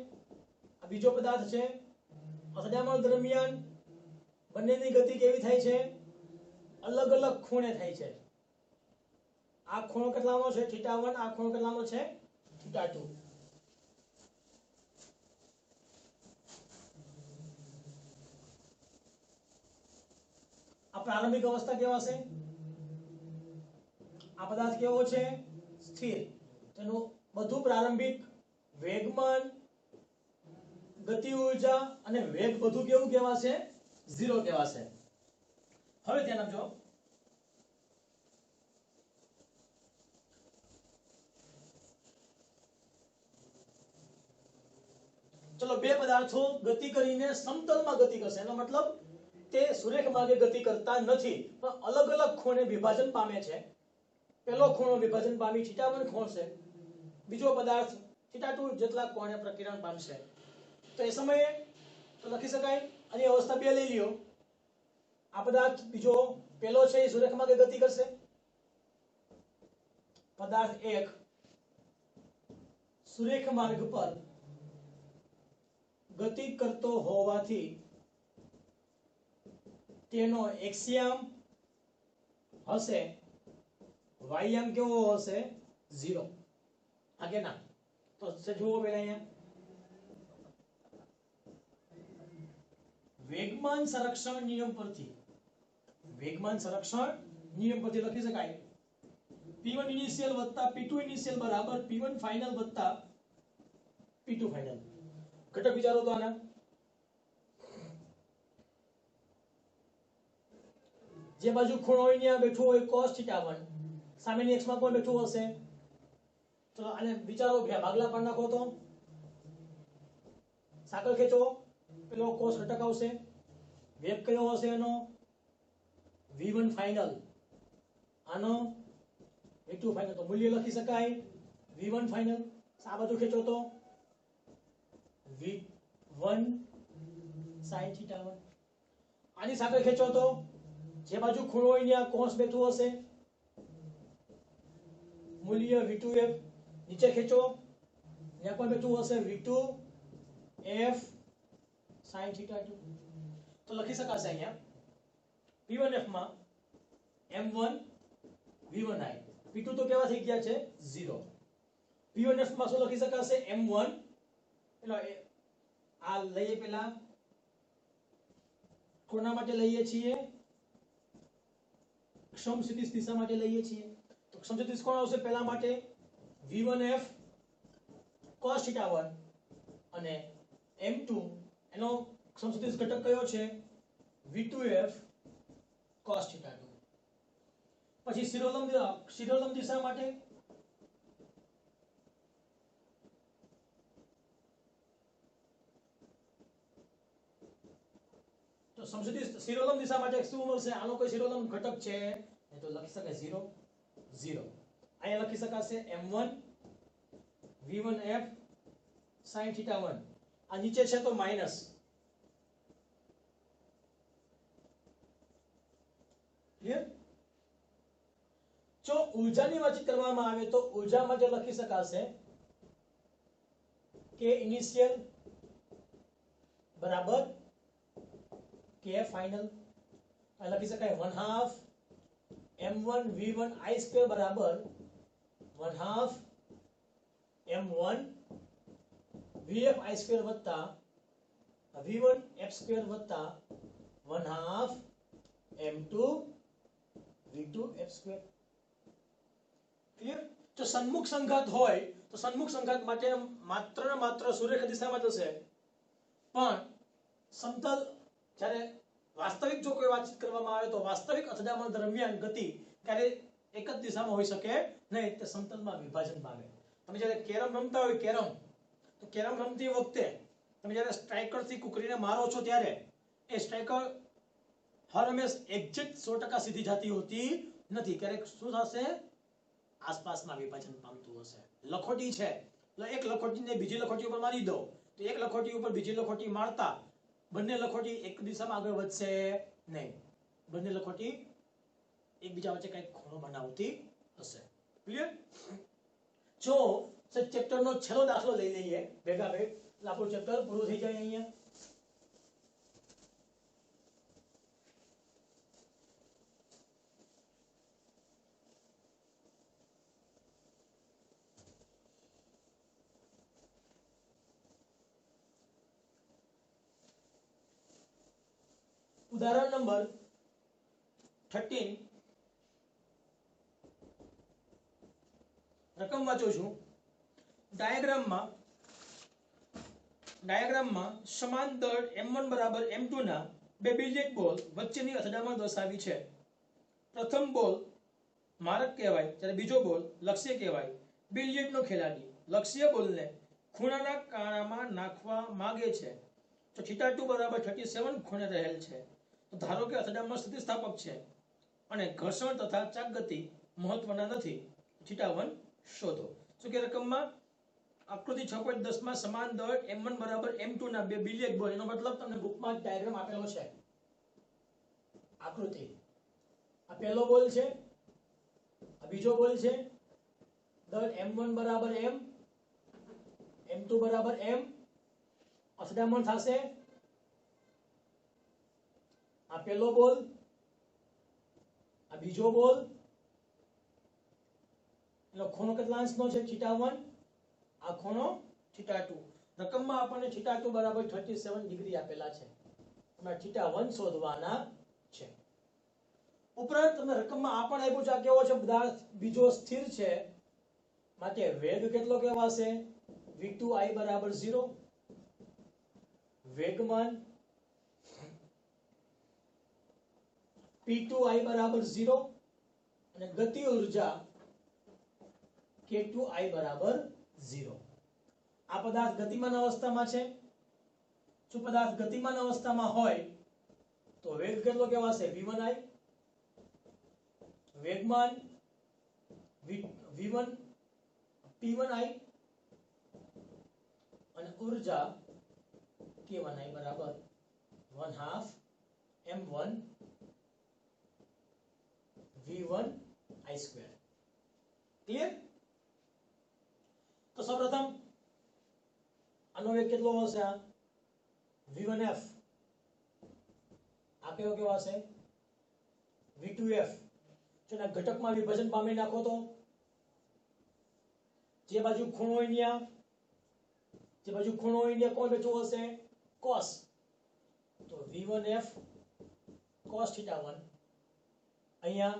Speaker 1: આ બીજો પદાર્થ છે. અથડામણ દરમિયાન બંનેની ગતિ કેવી થાય છે? અલગ અલગ ખૂણે થાય છે. આ ખૂણો કેટલાનો છે? θ1. આ ખૂણો કેટલાનો છે? θ2. આ પ્રારંભિક અવસ્થા કેવા છે? આ પદાર્થ કેવો છે? સ્થિર. તેનું બધું પ્રારંભિક વેગમાન, ગતિ ઊર્જા અને વેગ બધું કેવું કહેવાશે? 0 કહેવાશે. હવે ધ્યાન આપજો. ચલો, બે પદાર્થો ગતિ કરીને સમતલમાં ગતિ કરશે. એનો મતલબ તે સુરેખ માર્ગે ગતિ કરતા નથી, પણ અલગ અલગ ખૂણે વિભાજન પામે છે. પહેલો ખૂણો વિભાજન પામી θ1 ખૂણ છે, બીજો પદાર્થ θ2 જેટલા કોણે પ્રકિરણ પામશે. તો એ સમયે તો લખી શકાય, આની અવસ્થા 2 લઈ લ્યો. આ પદાર્થ બીજો પહેલો છે એ સુરેખ માર્ગે ગતિ કરશે. પદાર્થ 1 સુરેખ માર્ગ પર ગતિ કરતો હોવાથી તેનો એક્સયામ હશે, વાયયામ કેવો હશે? 0. આગે ના તો જુઓ પેલા અહીંયા વેગમાન સંરક્ષણ નિયમ પરથી લખી શકાય P1 ઇનિશિયલ વત્તા P2 ઇનિશિયલ બરાબર P1 ફાઇનલ વત્તા P2 ફાઇનલ. ઘટક વિચારો તો આના. જે બાજુ ખૂણો હોય ત્યાં બેઠું હોય cos θ1, સામેની x માં કોણ બેઠું હશે? તો આને વિચારો, ભાગલા પાડ નાખો તો સાંકળ ખેંચો, પેલો cos ઘટક આવશે. વેગ કયો હશે એનો? v1 ફાઇનલ, આનો v2 ફાઇનલ. તો મૂલ્ય લખી શકાય v1 ફાઇનલ. આ બાજુ ખેંચો તો v1 sin θ1. આની સાંકળ ખેંચો તો જે બાજુ ખૂણો હોય ત્યાં cos બેઠું હશે, મૂલ્ય v2f. નીચે ખેંચો, ત્યાં પણ બેઠું હશે v2f sin θ2. તો લખી શકાશે અહીંયા p1f માં m1 v1i, p2 તો કેવા થઈ ગયા છે? 0. p1f માં શું લખી શકાશે? m1 એટલે આ લઈએ પેલા કોના માટે લઈએ છીએ? સમક્ષિતિજ દિશા માટે લઈએ છીએ. તો સમક્ષિતિજ કોણ આવશે પહેલા માટે? v1f cos θ1 અને m2 એનો સમક્ષિતિજ ઘટક કયો છે? v2f cos θ2. પછી શિરોલંબ દિશા માટે તો સમક્ષિતિજ શિરોલંબ દિશા માટે શું મળશે? આનો કોઈ શિરોલંબ ઘટક છે? એ તો લખી શકાય 0 0. અહીંયા લખી શકાશે m1 v1f sin θ1. આ નીચે છે તો માઈનસ. ક્લિયર? જો ઊર્જાની વાતચીત કરવામાં આવે તો ઊર્જા માટે લખી શકાશે કે ઇનિશિયલ બરાબર k ફાઇનલ. આ લખી શકાય 1/2 m1 v1 i સ્ક્વેર બરાબર 1/2 m1 vf i સ્ક્વેર વત્તા v1 f સ્ક્વેર વત્તા 1/2 m2 v2 f square. Clear? જો સન્મુખ સંઘાત હોય તો સન્મુખ સંઘાત માટે માત્ર ને માત્ર સુરેખ દિશામાં જશે, પણ સમતલ જ્યારે વાસ્તવિક જો કોઈ વાતચીત કરવામાં આવે તો વાસ્તવિક અથડામણ દરમિયાન ગતિ ક્યારે એક જ દિશામાં હોઈ શકે નહીં, તે સમતલમાં વિભાજન પામે. તમે જ્યારે કેરમ રમતા હોય કેરમ, તો કેરમ રમતી વખતે તમે જ્યારે સ્ટ્રાઇકરથી કુકરીને મારો છો ત્યારે એ સ્ટ્રાઇકર હર હંમેશ એક્ઝેક્ટ 100% સીધી જતી હોતી નથી. ક્યારેક શું થશે, આસપાસમાં વિભાજન પામતું હશે. લખોટી છે તો એક લખોટીને બીજી લખોટી ઉપર મારી દો તો એક લખોટી ઉપર બીજી લખોટી મારતા બંને લખોટી એક દિશામાં આગળ વધશે નહીં, બંને લખોટી એકબીજા વચ્ચે કંઈક ખૂણો બનાવતી હશે. ક્લિયર? જો ચેપ્ટરનો છેલ્લો દાખલો લઈ લઈએ ભેગા ભેગ, આપણું ચેપ્ટર પૂરું થઈ જાય. અહીંયા ઉદાહરણ નંબર 13 રકમ વાંચું છું. ડાયાગ્રામમાં સમાન દળ m1 બરાબર m2 ના બે બિલિયર્ડ બોલ વચ્ચેની અથડામણ દર્શાવી છે. પ્રથમ બોલ મારક કહેવાય જ્યારે બીજો બોલ લક્ષ્ય કહેવાય. બિલિયર્ડનો ખેલાડી લક્ષ્ય બોલને ખૂણાના કાણામાં નાખવા માંગે છે તો θ2 બરાબર 37 ખૂણે રહેલ છે. તો ધારો કે અથડામણ સ્થિતિસ્થાપક છે અને ઘર્ષણ તથા ચાક ગતિ મહત્વના નથી. θ1 શોધો. શું કે રકમમાં આકૃતિ 6.10 માં સમાન દળ m1 બરાબર m2 ના બે બિલિયર્ડ બોલ, એનો મતલબ તમને બુકમાં ડાયાગ્રામ આપેલો છે. આકૃતિ આ પહેલો બોલ છે, આ બીજો બોલ છે. દળ m1 બરાબર m, m2 બરાબર m, અથડામણ થશે. આ પહેલો બોલ, આ બીજો બોલ, એનો ખૂણો કેટલા અંશનો છે? θ1. આ ખૂણો θ2. રકમમાં આપણને θ2 બરાબર 37 ડિગ્રી આપેલા છે. તમારે θ1 શોધવાના છે. ઉપરાંત તમને રકમમાં આ પણ આપ્યું છે, આ કેવો છે પદાર્થ? બીજો સ્થિર છે, માટે વેગ કેટલો કહેવાશે? v2i બરાબર 0. વેગમાન p2i બરાબર 0 અને ગતિ ઊર્જા k2i બરાબર 0. આ પદાર્થ ગતિમાન અવસ્થામાં છે. જો પદાર્થ ગતિમાન અવસ્થામાં હોય તો વેગ કેટલો કહેવાશે? v1i. વેગમાન v1 p1i અને ઊર્જા k1i બરાબર 1/2 m1 v1i². ક્લિયર? તો સૌપ્રથમ આનો વેગ કેટલો હશે? આ v1f. આ કેવો હશે? v2f. જેના ઘટકમાં વિભાજન પામી નાખો તો જે બાજુ ખૂણો હોય ત્યાં કોણ બેઠું હશે? cos. તો v1f cos θ1. અહીંયા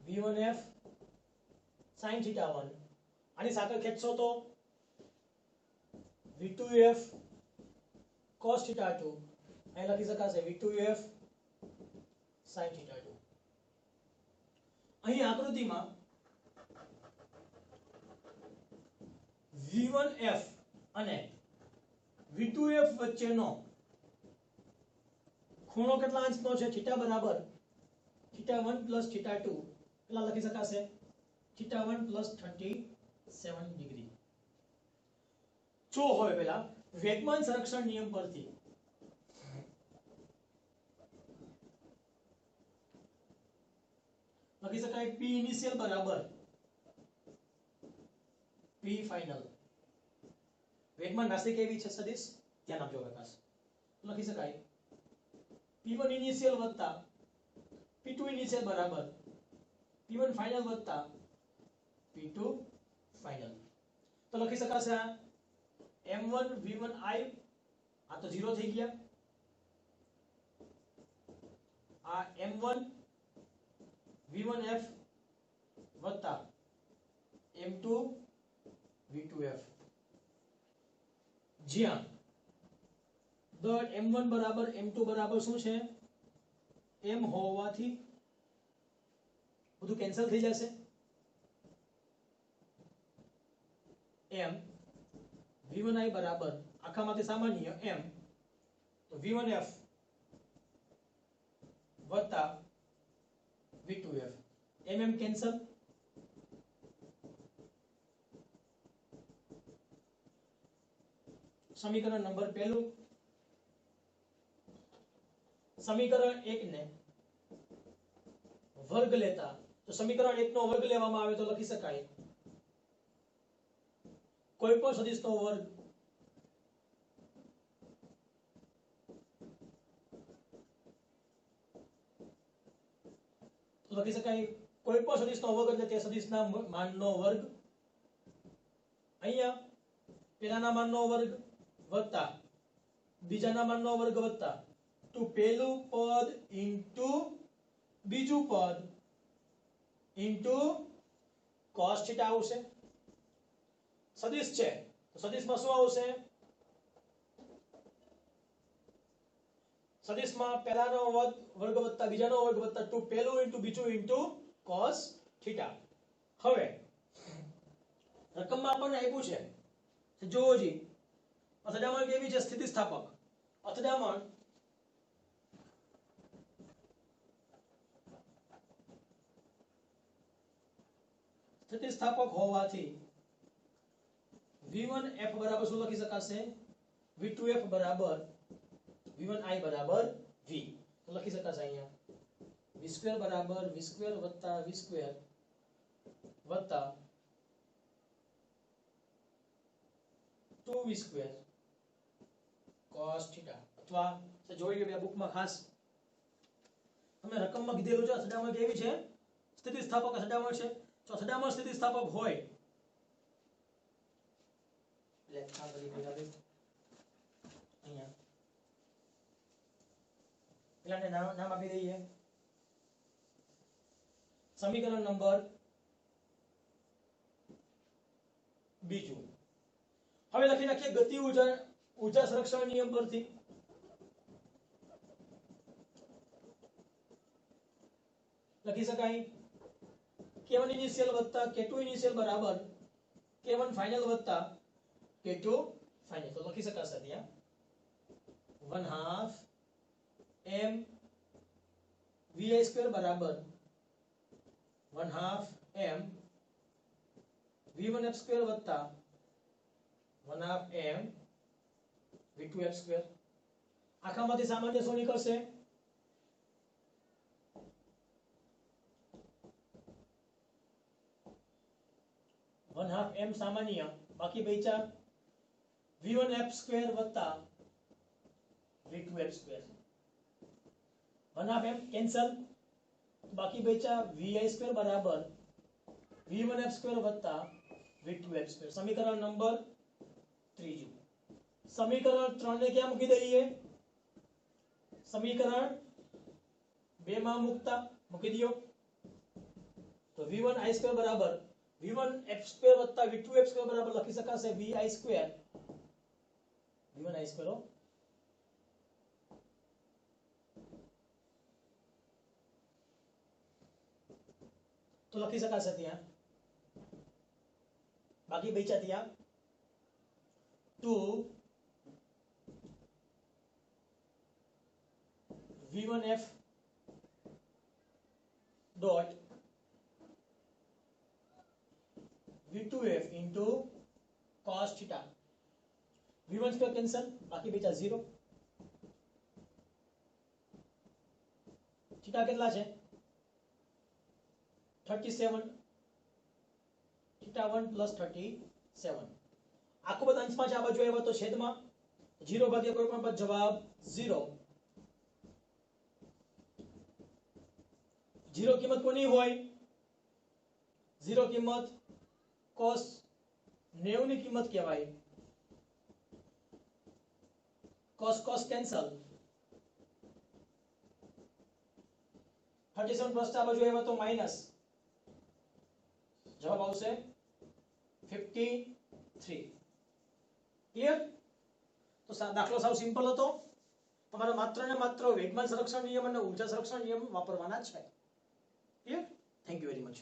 Speaker 1: v1f sin θ1. આની સાથે ખેંચશો તો v2f cos θ2. અહીં લખી શકાશે v2f sin θ2. અહીં આકૃતિમાં v1f અને v2f વચ્ચેનો ખૂણો કેટલા અંશનો છે? θ બરાબર θ1 પ્લસ θ2. કેટલા લખી શકાશે? θ1 પ્લસ 37 ડિગ્રી. જો હોય પેલા વેગમાન સંરક્ષણ નિયમ પરથી લખી શકાય p ઇનિશિયલ બરાબર p ફાઇનલ. વેગમાન રાશિ કેવી છે સદિશ? ધ્યાન આપજો ખાસ. લખી શકાય p1 ઇનિશિયલ વત્તા p2 ઇનિશિયલ બરાબર p1 ફાઇનલ વત્તા p2 ફાઇનલ. તો લખી શકાશે m1 v1i. આ તો 0 થઈ ગયા. આ m1 v1f વત્તા m2 v2f જ્યાં દર m1 બરાબર m2 બરાબર શું છે m હોવાથી બધું કેન્સલ થઈ જશે m v1i બરાબર આખામાંથી સામાન્ય m તો v1f વત્તા v2f mm કેન્સલ સમીકરણ નંબર પહેલું સમીકરણ 1 ને વર્ગ લેતા તો સમીકરણ 1 નો વર્ગ લેવામાં આવે તો લખી શકાય કોઈ પણ સદિશનો વર્ગ લખી શકાય કોઈ પણ સદિશનો વર્ગ એટલે તે સદિશના માનનો વર્ગ અહીંયા પહેલાના માનનો વર્ગ વત્તા બીજાના માનનો વર્ગ વત્તા તો પહેલું પદ ઇન્ટુ બીજું પદ ઇન્ટુ cos θ આવશે સદિશ છે તો સદિશમાં શું આવશે સદિશમાં પહેલાનો વર્ગ વત્તા બીજાનો વર્ગ વત્તા 2 પહેલું ઇન્ટુ બીજું ઇન્ટુ cos θ હવે રકમમાં આપણને આપ્યું છે જોવો જી અથડામણ કેવી છે સ્થિતિસ્થાપક અથડામણ સ્થિતિસ્થાપક હોવાથી v1f બરાબર શું લખી શકાશે v2f બરાબર v1i બરાબર v તો લખી શકાશે અહીંયા v2 બરાબર v2 વત્તા v2 વત્તા 2v2 cos θ અથવા જોઈ લો બુકમાં ખાસ તમે રકમમાં કીધેલું છે અથડામણ કેવી છે સ્થિતિસ્થાપક અથડામણ છે તો અથડામણ સ્થિતિસ્થાપક હોય લેખાંકન બરાબર અહીંયા પેલાને નામ આપી દઈએ સમીકરણ નંબર બીજું હવે લખી નાખીએ ગતિ ઊર્જા સંરક્ષણ નિયમ પરથી લખી શકાય k1 ઇનિશિયલ વત્તા k2 ઇનિશિયલ બરાબર k1 ફાઇનલ વત્તા k2 ફાઇનલ તો લખી શકાશે ત્યાં 1/2 m vi2 બરાબર 1/2 m v1f2 વત્તા 1/2 m v2f2 આખામાંથી સામાન્ય શું નીકળશે 1/2 m સામાન્ય બાકી બચ્યા v1f2 વત્તા v2f2 1/2 m કેન્સલ બાકી બચ્યા vi2 બરાબર v1f2 વત્તા v2f2 સમીકરણ નંબર ત્રીજું સમીકરણ 3 ને ક્યાં મૂકી દઈએ સમીકરણ 2 માં મૂકી દયો તો v1i2 બરાબર v1f2 વત્તા v2f2 બરાબર લખી શકાશે vi2 v1i2 તો લખી શકાશે ત્યાં બાકી બચ્યા ત્યાં 2 v1f dot v2f into cos θ v1 square cancel बाकी बचा 0 थीटा કેટલા છે 37 θ1 plus 37 આખો બધા અંશમાં છે આ બાજુ આવ્યો તો છેદમાં 0 ભાગ્યા કોઈ પણ પદ જવાબ 0 0 કિંમત કોની હોય 0 કિંમત cos 90 ની કિંમત કહેવાય cos cos કેન્સલ 37 પ્લસ આ બાજુ આવ્યો તો માઈનસ જવાબ આવશે 53. ક્લિયર? તો દાખલો સાવ સિમ્પલ હતો. તમારે માત્ર ને માત્ર વેગમાન સંરક્ષણ નિયમ અને ઉર્જા સંરક્ષણ નિયમ વાપરવાના છે. Clear? Thank you very much.